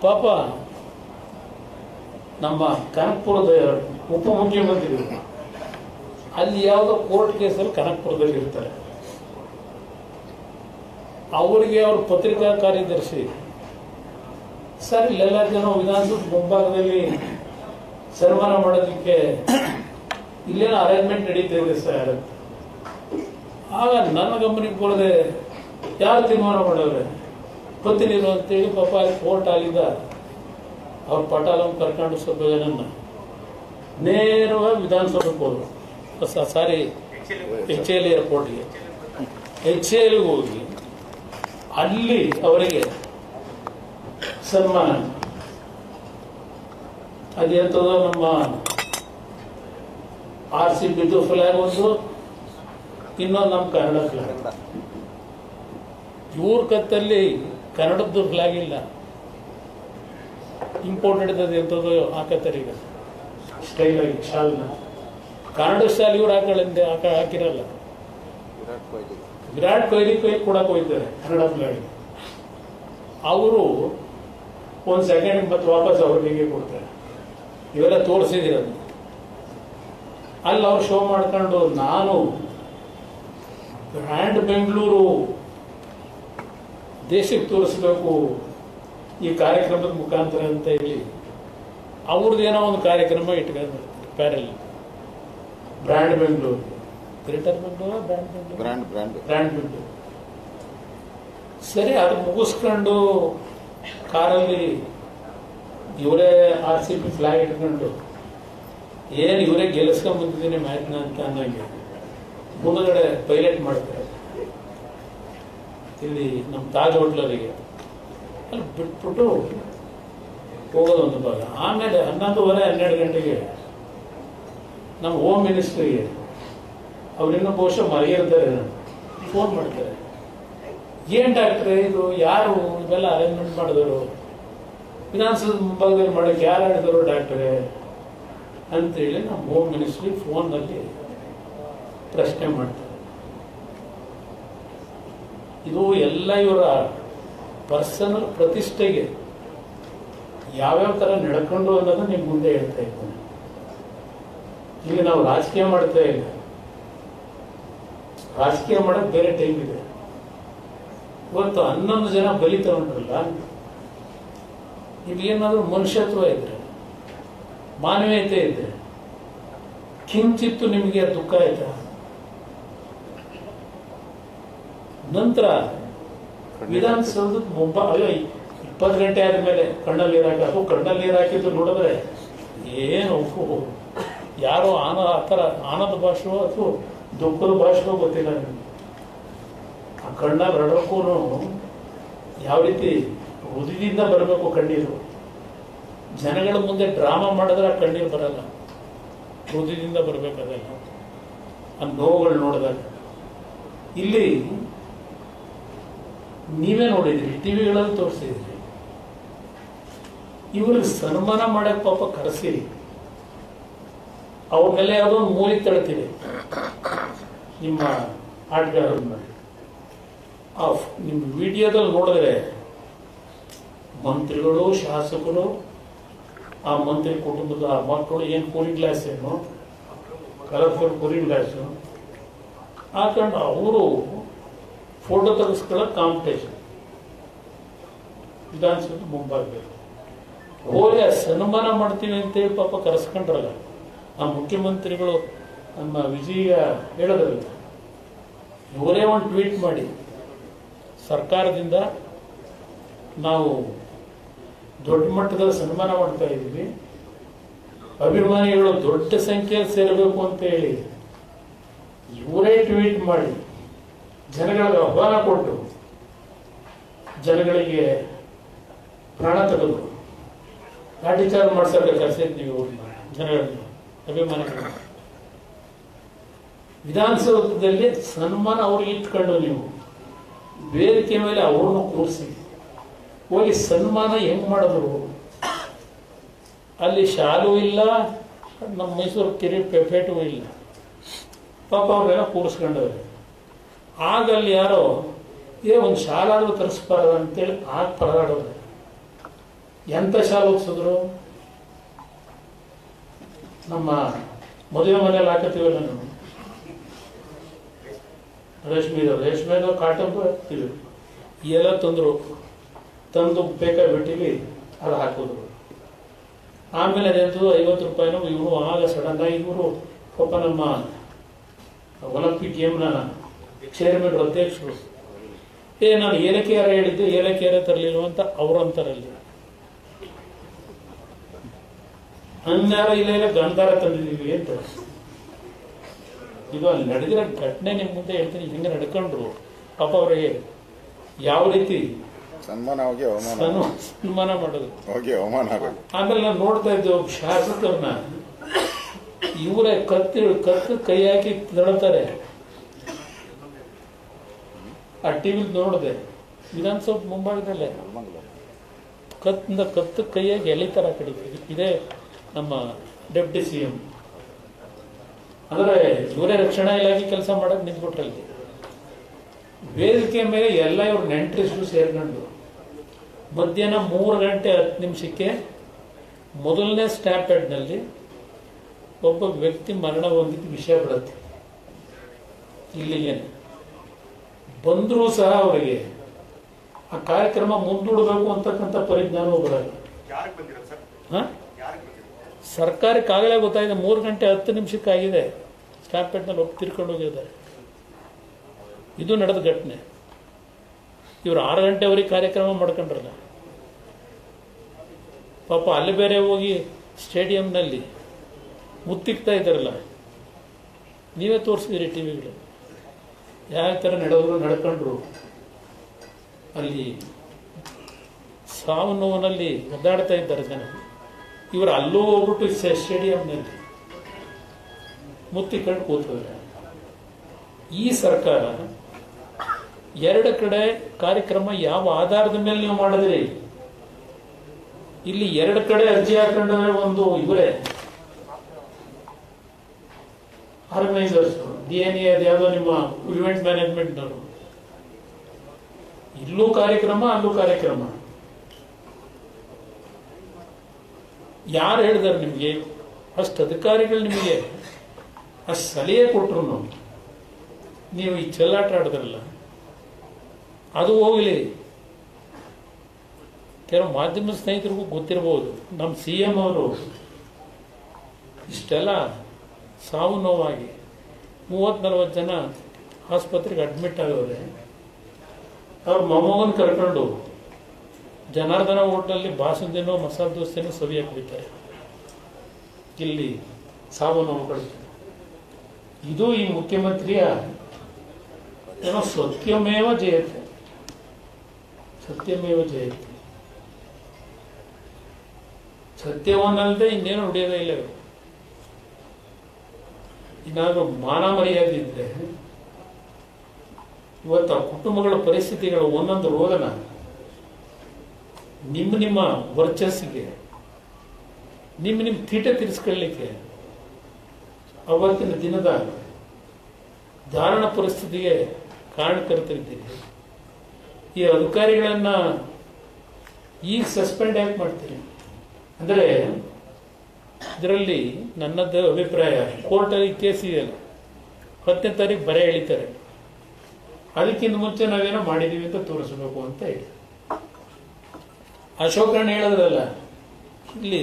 ಪಾಪ ನಮ್ಮ ಕನಕಪುರದ ಉಪಮುಖ್ಯಮಂತ್ರಿಗಳು ಅಲ್ಲಿ ಯಾವುದೋ ಕೋರ್ಟ್ ಕೇಸಲ್ಲಿ ಕನಕಪುರದಲ್ಲಿ ಇರ್ತಾರೆ. ಅವರಿಗೆ ಅವ್ರ ಪತ್ರಿಕಾ ಕಾರ್ಯದರ್ಶಿ ಸರ್ ಇಲ್ಲೆಲ್ಲ ಜನ ವಿಧಾನಸೌಧ ಮುಂಭಾಗದಲ್ಲಿ ಸನ್ಮಾನ ಮಾಡೋದಕ್ಕೆ ಇಲ್ಲೇನೋ ಅರೇಂಜ್ಮೆಂಟ್ ನಡೀತಿದೆ ಸರ್. ಆಗ ನನ್ನ ಗಮನಕ್ಕೆ ಬರದೆ ಯಾರು ತೀರ್ಮಾನ ಮಾಡೋರೆ ಗೊತ್ತಿಲ್ಲ ಅಂತೇಳಿ ಪಾಪ ಅಲ್ಲಿ ಕೋರ್ಟ್ ಆಗಿದ್ದ ಅವ್ರ ಪಟಾಲನ್ನು ಕರ್ಕೊಂಡು ಸ್ವಲ್ಪ ಜನನ್ನ ನೇರವಾಗಿ ವಿಧಾನಸೌಧಕ್ಕೆ ಹೋದ್ರು. ಸಾರಿ HAL ಏರ್ಪೋರ್ಟ್ಗೆ HALಗೆ ಹೋಗಿ ಅಲ್ಲಿ ಅವರಿಗೆ ಸನ್ಮಾನ ಅದೇಂತದೋ ನಮ್ಮ RCB ಫ್ಲಾಗ್ ಒಂದು, ಇನ್ನೊಂದು ನಮ್ಮ ಕನ್ನಡ ಫ್ಲಾಗ್. ಇವ್ರ ಕತ್ತಲ್ಲಿ ಕನ್ನಡದ್ದು ಫ್ಲಾಗ್ ಇಲ್ಲ, ಇಂಪೋರ್ಟೆಡ್ ಇದ್ದದ್ದು ಎಂಥದ್ದು ಹಾಕತ್ತಾರೆ ಈಗ ಸ್ಟೈಲ್ ಆಗಿ ಶಾಲ್ನ. ಕನ್ನಡ ಶಾಲೆ ಇವ್ರು ಹಾಕಿರಲ್ಲ. ವಿರಾಟ್ ಕೊಹ್ಲಿ ಕೊಡಕ್ಕೆ ಹೋಗ್ತಾರೆ ಕನ್ನಡ ಫ್ಲಾಗ್. ಅವರು ಒಂದು ಸೆಕೆಂಡ್ ಮತ್ತೆ ವಾಪಸ್ ಅವ್ರಿಗೆ ಕೊಡ್ತಾರೆ. ಇವೆಲ್ಲ ತೋರಿಸಿದಿರೋದು ಅಲ್ಲಿ ಅವ್ರು ಶೋ ಮಾಡ್ಕೊಂಡು ನಾನು ಬ್ರ್ಯಾಂಡ್ ಬೆಂಗಳೂರು ದೇಶಕ್ಕೆ ತೋರಿಸ್ಬೇಕು ಈ ಕಾರ್ಯಕ್ರಮದ ಮುಖಾಂತರ ಅಂತ ಹೇಳಿ ಅವ್ರದ್ದೇನೋ ಒಂದು ಕಾರ್ಯಕ್ರಮ ಇಟ್ಕೊಂಡು parallel brand Bengaluru, greater Bengaluru, brand Bengaluru. ಸರಿ, ಅದು ಮುಗಿಸ್ಕೊಂಡು ಕಾರಲ್ಲಿ ಇವರೇ RCB ಫ್ಲಾಗ್ ಇಟ್ಕೊಂಡು ಏನು ಇವರೇ ಗೆಲ್ಲಿಸ್ಕೊಂಡ್ ಬಂದಿದ್ದೀನಿ ಮ್ಯಾಚ್ನ ಅಂತ ಅನ್ನಂಗೆ ಮುಂದಗಡೆ ಪೈಲಟ್ ಮಾಡ್ತಾರೆ. ಇಲ್ಲಿ ನಮ್ಮ ತಾಜ್ ಹೋಟ್ಲರಿಗೆ ಅಲ್ಲಿ ಬಿಟ್ಬಿಟ್ಟು ಹೋಗೋದೊಂದು ಭಾಗ. ಆಮೇಲೆ 11:30 ಗಂಟೆಗೆ ನಮ್ಮ ಹೋಮ್ ಮಿನಿಸ್ಟ್ರಿಗೆ ಅವರಿನ್ನೂ ಬಹುಶಃ ಮರೆಯಿರ್ತಾರೆ, ಫೋನ್ ಮಾಡ್ತಾರೆ. ಏನ್ ಡಾಕ್ಟ್ರೆ ಇದು, ಯಾರು ಇವೆಲ್ಲ ಅರೇಂಜ್ಮೆಂಟ್ ಮಾಡಿದವರು, ವಿಧಾನಸೌಧ ಮುಂಭಾಗದಲ್ಲಿ ಮಾಡೋಕ್ಕೆ ಯಾರು ಆಡಿದವರು ಡಾಕ್ಟ್ರೆ ಅಂತೇಳಿ ನಮ್ಮ ಹೋಮ್ ಮಿನಿಸ್ಟ್ರಿ ಫೋನ್ನಲ್ಲಿ ಪ್ರಶ್ನೆ ಮಾಡ್ತಾರೆ. ಇದು ಎಲ್ಲ ಇವರ ಪರ್ಸನಲ್ ಪ್ರತಿಷ್ಠೆಗೆ ಯಾವ್ಯಾವ ಥರ ನಡ್ಕೊಂಡು ಅನ್ನೋದು ನಿಮ್ಗೆ ಮುಂದೆ ಹೇಳ್ತಾ ಇದ್ದೇನೆ. ಈಗ ನಾವು ರಾಜಕೀಯ ಮಾಡ್ತಾ ಇಲ್ಲ, ರಾಜಕೀಯ ಮಾಡೋಕೆ ಬೇರೆ ಟೈಮ್ ಇದೆ. ಇವತ್ತು 11 ಜನ ಬಲಿ ತಗೊಂಡ್ರಲ್ಲ, ನಿಮಗೇನಾದ್ರೂ ಮನುಷ್ಯತ್ವ ಇದ್ರೆ, ಮಾನವೀಯತೆ ಇದ್ರೆ, ಕಿಂಚಿತ್ತು ನಿಮಗೆ ದುಃಖ ಆಯ್ತಾ? ನಂತರ ವಿಧಾನಸೌಧದ ಮುಂಭಾಗ 20 ಗಂಟೆ ಆದ್ಮೇಲೆ ಕಣ್ಣಲ್ಲಿ ನೀರು ಹಾಕಿದ್ದು ನೋಡಿದ್ರೆ ಏನು ಯಾರೋ ಆ ಥರ ಆನಂದ ಭಾಷೆಯೋ ಅಥವಾ ದುಃಖದ ಭಾಷೆಯೋ ಗೊತ್ತಿಲ್ಲ ನಿಮಗೆ. ಆ ಕಣ್ಣಲ್ಲಿ ರಡಕ್ಕೂ ಯಾವ ರೀತಿ ಹೃದಯದಿಂದ ಬರಬೇಕು ಕಣ್ಣೀರು. ಜನಗಳ ಮುಂದೆ ಡ್ರಾಮಾ ಮಾಡಿದ್ರೆ ಆ ಕಣ್ಣೀರು ಬರಲ್ಲ, ಹೃದಯದಿಂದ ಬರಬೇಕಾದಲ್ಲ ಆ ನೋವುಗಳು ನೋಡಿದಾಗ. ಇಲ್ಲಿ ನೀವೇ ನೋಡಿದ್ರಿ, ಟಿವಿಗಳಲ್ಲಿ ತೋರಿಸಿದ್ರಿ. ಇವ್ರಿಗೆ ಸನ್ಮಾನ ಮಾಡಕ್ಕೆ ಪಾಪ ಕರೆಸಿ ಅವ್ರ ಮೇಲೆ ಯಾವುದೋ ಒಂದು ಮೂಲಿ ತಳ್ತೀರಿ ನಿಮ್ಮ ಆಟಗಾರರ ಮೇಲೆ. ನಿಮ್ಮ ವಿಡಿಯೋದಲ್ಲಿ ನೋಡಿದ್ರೆ ಮಂತ್ರಿಗಳು, ಶಾಸಕರು, ಆ ಮಂತ್ರಿ ಕುಟುಂಬದ ಮಕ್ಕಳು ಏನು ಕೂಲಿಂಗ್ ಗ್ಲಾಸ್, ಏನು ಕಲರ್ಫುಲ್ ಕೂಲಿಂಗ್ ಗ್ಲಾಸು ಹಾಕೊಂಡು ಅವರು ಫೋಟೋ ತೆಗೆಸ್ಕೊಳ್ಳೋಕೆ ಕಾಂಪಿಟೇಷನ್ ವಿಧಾನಸೌಧ ಮುಂಭಾಗದಲ್ಲಿ ಹೋಗಿ ಸನ್ಮಾನ ಮಾಡ್ತೀವಿ ಅಂತೇಳಿ ಪಾಪ ಕರೆಸ್ಕೊಂಡ್ರಲ್ಲ ಆ ಮುಖ್ಯಮಂತ್ರಿಗಳು. ನಮ್ಮ ವಿಜಯ ಹೇಳೋದ್ರಲ್ಲ, ಇವರೇ ಒಂದು ಟ್ವೀಟ್ ಮಾಡಿ ಸರ್ಕಾರದಿಂದ ನಾವು ದೊಡ್ಡ ಮಟ್ಟದ ಸನ್ಮಾನ ಮಾಡ್ತಾ ಇದ್ದೀವಿ, ಅಭಿಮಾನಿಗಳು ದೊಡ್ಡ ಸಂಖ್ಯೆಯಲ್ಲಿ ಸೇರಬೇಕು ಅಂತ ಹೇಳಿ ಇವರೇ ಟ್ವೀಟ್ ಮಾಡಿ ಜನಗಳಿಗೆ ಆಹ್ವಾನ ಕೊಟ್ಟು ಜನಗಳಿಗೆ ಪ್ರಾಣ ತೆಗೆದು ಲಾಠಿಚಾರ್ಜ್ ಮಾಡ್ಸೋಕೆ ಕರೆಸಿದ್ದೀವಿ ಜನಗಳನ್ನ, ಅಭಿಮಾನಿಗಳು. ವಿಧಾನಸೌಧದಲ್ಲಿ ಸನ್ಮಾನ ಅವ್ರಿಗೆ ಇಟ್ಕೊಂಡು ನೀವು ವೇದಿಕೆ ಮೇಲೆ ಅವ್ರನ್ನ ಕೂರಿಸಿ ಹೋಗಿ ಸನ್ಮಾನ ಹೆಂಗ್ ಮಾಡಿದ್ರು? ಅಲ್ಲಿ ಶಾಲು ಇಲ್ಲ, ನಮ್ಮ ಮೈಸೂರು ಪೇಟು ಇಲ್ಲ, ಪಾಪ ಅವ್ರೆಲ್ಲ ಕೂರಿಸ್ಕೊಂಡವ್ರೆ. ಆಗ ಅಲ್ಲಿ ಯಾರೋ ಒಂದು ಶಾಲಾದ್ರೂ ತರಿಸ್ಬಾರ್ದು ಅಂತೇಳಿ ಆಗ ಪರದಾಡೋದು. ಎಂತ ಶಾಲೆ ಓದಿಸಿದ್ರು? ನಮ್ಮ ಮದುವೆ ಮನೆಯಲ್ಲಿ ಹಾಕತ್ತೀವಲ್ಲ ನಾವು, ರೇಷ್ಮೆದು ಕಾಟನ್ ಇವು ಎಲ್ಲ ತಂದು ಬೇಕಾಗ್ಬಿಟ್ಟಿವಿ, ಅದು ಹಾಕಿದ್ರು. ಆಮೇಲೆ ಅದೆಂತೂ 50 ರೂಪಾಯಿನೋ ಇವರು ಆಗ ಸಡನ್ ಆಗಿ ಇವರು ಪಾಪ ನಮ್ಮ ಒಲಿಂಪಿಕ್ ಗೇಮ್ನ ಚೇರ್ಮನ್ ಅಧ್ಯಕ್ಷರು, ನಾನು ಏಲಕ್ಕಿಯಾರ ಹೇಳಿದ್ದೆ, ಏಲಕ್ಕಿಯಾರ ತರಲಿಲ್ಲ ಅಂತ ಅವರು ಅಂತಾರಲ್ಲಿ. ಹಂಗಾರ ಇಲ್ಲ ಗಂಧಾರ ತಂದಿದ್ದೀವಿ ಅಂತ. ಇದು ಅಲ್ಲಿ ನಡೆದಿರೋ ಘಟನೆ ನಿಮ್ಮ ಮುಂದೆ ಹೇಳ್ತೀನಿ. ಹಿಂಗೆ ನಡ್ಕೊಂಡ್ರು ಪಾಪ ಅವರಿಗೆ ಯಾವ ರೀತಿ ಸನ್ಮಾನ ಮಾಡೋದು. ಆಮೇಲೆ ನಾನು ನೋಡ್ತಾ ಇದ್ದೆ ಶಾಸಕರನ್ನ, ಇವರೇ ಕತ್ತು ಕೈ ಹಾಕಿ ನಡ್ತಾರೆ. ಆ ಟಿವಿ ನೋಡಿದೆ, ವಿಧಾನಸೌಧ ಮುಂಭಾಗದಲ್ಲೇ ಕತ್ತು ಕೈಯಾಗಿ ಎಳಿತಾರ ಆ ಕಡೆ. ಇದೇ ನಮ್ಮ ಡೆಪ್ಟಿ CM. ಅಂದ್ರೆ ಇವರೇ ರಕ್ಷಣಾ ಇಲಾಖೆ ಕೆಲಸ ಮಾಡಕ್ ನಿಂತ್ಬಿಟ್ರಲ್ಲಿ. ವೇದಿಕೆ ಮೇಲೆ ಎಲ್ಲ ಇವ್ರು ನೆಂಟರಿಸ್ಟು ಸೇರ್ಕೊಂಡು ಮಧ್ಯಾಹ್ನ 3:10 ಮೊದಲನೇ ಸ್ಟ್ಯಾಂಪೇಡ್ನಲ್ಲಿ ಒಬ್ಬ ವ್ಯಕ್ತಿ ಮರಣ ಹೊಂದಿದ್ದು ವಿಷಯ ಬರುತ್ತೆ. ಇಲ್ಲಿಗೆ ಬಂದರೂ ಸಹ ಅವರಿಗೆ ಆ ಕಾರ್ಯಕ್ರಮ ಮುಂದೂಡಬೇಕು ಅಂತಕ್ಕಂಥ ಪರಿಜ್ಞಾನವೂ ಬರಲ್ಲ. ಸರ್ಕಾರಕ್ಕಾಗಲೇ ಗೊತ್ತಾಗಿದೆ. 3:10 ಆಗಿದೆ, ಸ್ಟ್ಯಾಂಪೇಡ್ನಲ್ಲಿ ಒಬ್ಬ ತಿರ್ಕೊಂಡು ಹೋಗಿದ್ದಾರೆ. ಇದು ನಡೆದ ಘಟನೆ. ಇವರು 6 ಗಂಟೆವರೆಗೆ ಕಾರ್ಯಕ್ರಮ ಮಾಡ್ಕೊಂಡ್ರಲ್ಲ ಪಾಪ. ಅಲ್ಲಿ ಬೇರೆ ಹೋಗಿ ಸ್ಟೇಡಿಯಂನಲ್ಲಿ ಮುತ್ತಿಕ್ತಾ ಇದ್ದಾರಲ್ಲ, ನೀವೇ ತೋರಿಸಿದಿರಿ ಟಿವಿಗಳು ಯಾವ ಥರ ನಡ್ಕೊಂಡ್ರು. ಅಲ್ಲಿ ಸಾವು ನೋವಿನಲ್ಲಿ ಒದ್ದಾಡ್ತಾ ಇದ್ದಾರೆ ಜನ. ಇವರು ಅಲ್ಲೂ ಹೋಗ್ಬಿಟ್ಟು ಸ್ಟೇಡಿಯಂನಲ್ಲಿ ಮುತ್ತಿಕೊಂಡು ಕೂತಿದ್ದಾರೆ. ಈ ಸರ್ಕಾರ 2 ಕಡೆ ಕಾರ್ಯಕ್ರಮ ಯಾವ ಆಧಾರದ ಮೇಲೆ ನೀವು ಮಾಡಿದ್ರಿ? ಇಲ್ಲಿ 2 ಕಡೆ ಅರ್ಜಿ ಹಾಕೊಂಡ್ರೆ ಒಂದು ಇವರೇ ಆರ್ಗನೈಸರ್ಸ್, DNA ಅದ್ಯಾವುದೋ ನಿಮ್ಮ ಇವೆಂಟ್ ಮ್ಯಾನೇಜ್ಮೆಂಟ್ನವರು. ಇಲ್ಲೂ ಕಾರ್ಯಕ್ರಮ, ಅಲ್ಲೂ ಕಾರ್ಯಕ್ರಮ. ಯಾರು ಹೇಳಿದಾರೆ ನಿಮಗೆ? ಅಷ್ಟು ಅಧಿಕಾರಿಗಳು ನಿಮಗೆ ಅಷ್ಟು ಸಲಹೆ ಕೊಟ್ಟರು ನೀವು ಈ ಚೆಲ್ಲಾಟ ಆಡಿದ್ರಲ್ಲ, ಅದು ಹೋಗಲಿ. ಕೆಲವು ಮಾಧ್ಯಮ ಸ್ನೇಹಿತರಿಗೂ ಗೊತ್ತಿರಬಹುದು, ನಮ್ಮ CM ಅವರು ಇಷ್ಟೆಲ್ಲ ಸಾವು ನೋವಾಗಿ 30-40 ಜನ ಆಸ್ಪತ್ರೆಗೆ ಅಡ್ಮಿಟ್ ಆಗೋರೆ. ಅವ್ರ ಮೊಮ್ಮಗನ ಕರ್ಕೊಂಡು ಜನಾರ್ದನ ಹೋಟ್ಲಲ್ಲಿ ಬಾಸುಂದಿನೋ ಮಸಾಲೆ ದೋಸೆನೋ ಸವಿಯಕ್ಕೆ ಬಿಡ್ತಾರೆ. ಇಲ್ಲಿ ಸಾವು ನೋವುಗಳು. ಇದು ಈ ಮುಖ್ಯಮಂತ್ರಿಯ ಏನೋ ಸತ್ಯಮೇವ ಜಯತೆ, ಸತ್ಯಮೇವ ಜಯತೆ. ಸತ್ಯವನ್ನಲ್ಲದೆ ಇನ್ನೇನು ಹೊಡೆಯೋದೇ ಇಲ್ಲ. ಏನಾದರೂ ಮಾನ ಮರ್ಯಾದೆ ಇದ್ರೆ ಇವತ್ತು ಆ ಕುಟುಂಬಗಳ ಪರಿಸ್ಥಿತಿಗಳು ಒಂದೊಂದು ರೋದನ ನಿಮ್ಮ ವರ್ಚಸ್ಸಿಗೆ, ನಿಮ್ಮ ತೀಟೆ ತೀರಿಸ್ಕೊಳ್ಳಿಕ್ಕೆ ಅವತ್ತಿನ ದಿನದ ಧಾರಣ ಪರಿಸ್ಥಿತಿಗೆ ಕಾರಣಕರ್ತರಿದ್ದೀರಿ. ಈ ಅಧಿಕಾರಿಗಳನ್ನ ಈಗ ಸಸ್ಪೆಂಡ್ ಯಾಕೆ ಮಾಡ್ತೀರಿ? ಅಂದರೆ ಇದರಲ್ಲಿ ನನ್ನದು ಅಭಿಪ್ರಾಯ, ಕೋರ್ಟಲ್ಲಿ ಕೇಸ್ ಇದೆಯಲ್ಲ, 10ನೇ ತಾರೀಕು ಬರೆ ಎಳಿತಾರೆ. ಅದಕ್ಕಿಂತ ಮುಂಚೆ ನಾವೇನೋ ಮಾಡಿದೀವಿ ಅಂತ ತೋರಿಸಬೇಕು ಅಂತ ಹೇಳಿ ಅಶೋಕಣ್ಣ ಹೇಳಿದ್ರಲ್ಲ, ಇಲ್ಲಿ